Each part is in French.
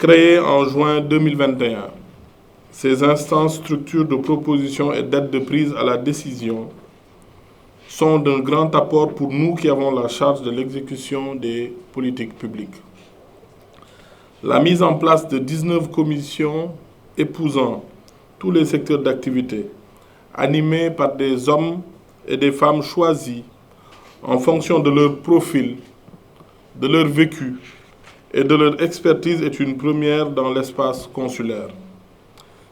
Créées en juin 2021, ces instances, structures de proposition et d'aide de prise à la décision sont d'un grand apport pour nous qui avons la charge de l'exécution des politiques publiques. La mise en place de 19 commissions épousant tous les secteurs d'activité, animées par des hommes et des femmes choisis en fonction de leur profil, de leur vécu et de leur expertise est une première dans l'espace consulaire.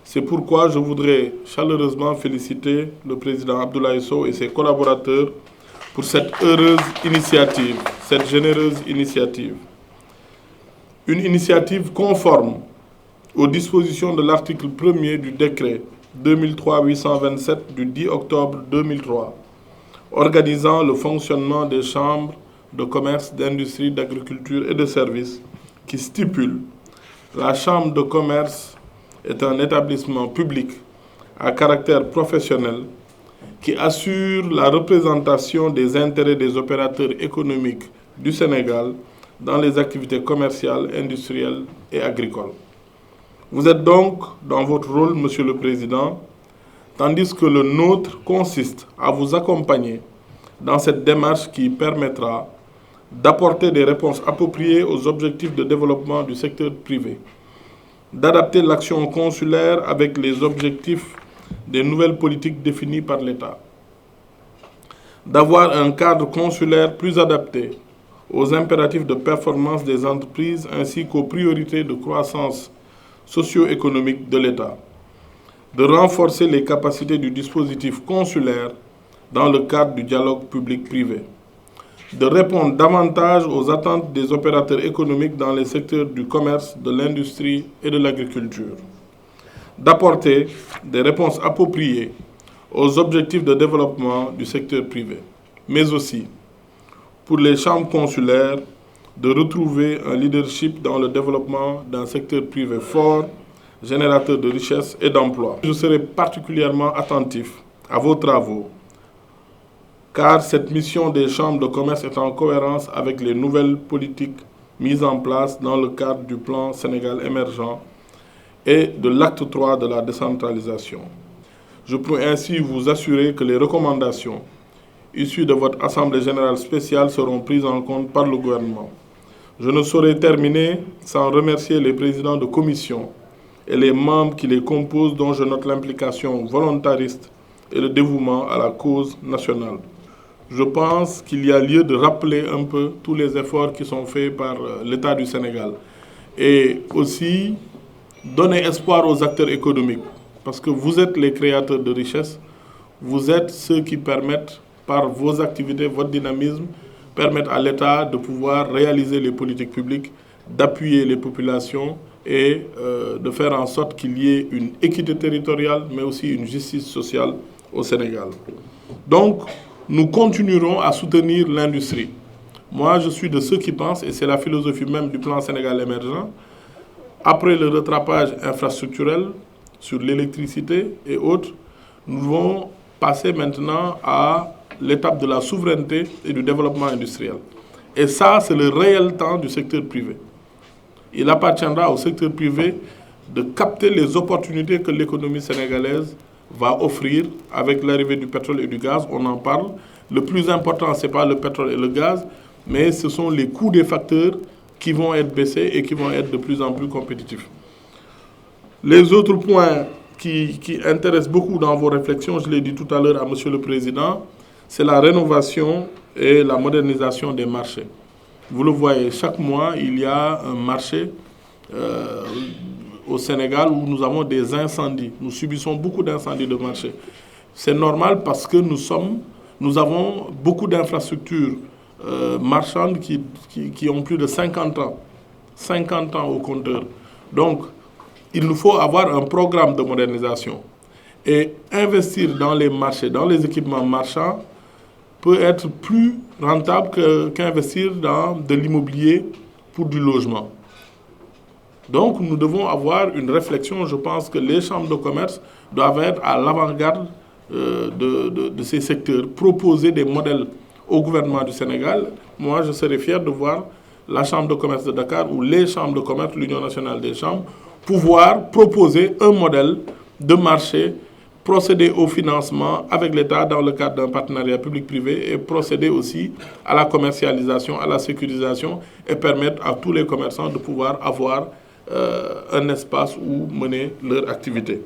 C'est pourquoi je voudrais chaleureusement féliciter le président Abdoulaye Sow et ses collaborateurs pour cette heureuse initiative, cette généreuse initiative. Une initiative conforme aux dispositions de l'article 1er du décret 2003-827 du 10 octobre 2003, organisant le fonctionnement des chambres de commerce, d'industrie, d'agriculture et de services, qui stipule: la chambre de commerce est un établissement public à caractère professionnel qui assure la représentation des intérêts des opérateurs économiques du Sénégal dans les activités commerciales, industrielles et agricoles. Vous êtes donc dans votre rôle, Monsieur le Président, tandis que le nôtre consiste à vous accompagner dans cette démarche qui permettra d'apporter des réponses appropriées aux objectifs de développement du secteur privé, d'adapter l'action consulaire avec les objectifs des nouvelles politiques définies par l'État, d'avoir un cadre consulaire plus adapté aux impératifs de performance des entreprises ainsi qu'aux priorités de croissance socio-économique de l'État, de renforcer les capacités du dispositif consulaire dans le cadre du dialogue public-privé, de répondre davantage aux attentes des opérateurs économiques dans les secteurs du commerce, de l'industrie et de l'agriculture, d'apporter des réponses appropriées aux objectifs de développement du secteur privé, mais aussi, pour les chambres consulaires, de retrouver un leadership dans le développement d'un secteur privé fort, générateur de richesses et d'emplois. Je serai particulièrement attentif à vos travaux, car cette mission des chambres de commerce est en cohérence avec les nouvelles politiques mises en place dans le cadre du plan Sénégal émergent et de l'acte 3 de la décentralisation. Je peux ainsi vous assurer que les recommandations issues de votre Assemblée générale spéciale seront prises en compte par le gouvernement. Je ne saurais terminer sans remercier les présidents de commission et les membres qui les composent, dont je note l'implication volontariste et le dévouement à la cause nationale. Je pense qu'il y a lieu de rappeler un peu tous les efforts qui sont faits par l'État du Sénégal et aussi donner espoir aux acteurs économiques, parce que vous êtes les créateurs de richesses, vous êtes ceux qui permettent, par vos activités, votre dynamisme, permettre à l'État de pouvoir réaliser les politiques publiques, d'appuyer les populations et de faire en sorte qu'il y ait une équité territoriale, mais aussi une justice sociale au Sénégal. Donc, nous continuerons à soutenir l'industrie. Moi, je suis de ceux qui pensent, et c'est la philosophie même du plan Sénégal émergent, après le rattrapage infrastructurel sur l'électricité et autres, nous devons passer maintenant à l'étape de la souveraineté et du développement industriel. Et ça, c'est le réel temps du secteur privé. Il appartiendra au secteur privé de capter les opportunités que l'économie sénégalaise va offrir avec l'arrivée du pétrole et du gaz. On en parle. Le plus important, ce n'est pas le pétrole et le gaz, mais ce sont les coûts des facteurs qui vont être baissés et qui vont être de plus en plus compétitifs. Les autres points qui intéressent beaucoup dans vos réflexions, je l'ai dit tout à l'heure à Monsieur le Président, c'est la rénovation et la modernisation des marchés. Vous le voyez, chaque mois, il y a un marché au Sénégal où nous avons des incendies. Nous subissons beaucoup d'incendies de marché. C'est normal parce que nous avons beaucoup d'infrastructures marchandes qui ont plus de 50 ans. 50 ans au compteur. Donc, il nous faut avoir un programme de modernisation. Et investir dans les marchés, dans les équipements marchands, peut être plus rentable qu'investir dans de l'immobilier pour du logement. Donc, nous devons avoir une réflexion. Je pense que les chambres de commerce doivent être à l'avant-garde de ces secteurs, proposer des modèles au gouvernement du Sénégal. Moi, je serais fier de voir la Chambre de commerce de Dakar ou les chambres de commerce, l'Union nationale des chambres, pouvoir proposer un modèle de marché, procéder au financement avec l'État dans le cadre d'un partenariat public-privé et procéder aussi à la commercialisation, à la sécurisation et permettre à tous les commerçants de pouvoir avoir un espace où mener leur activité.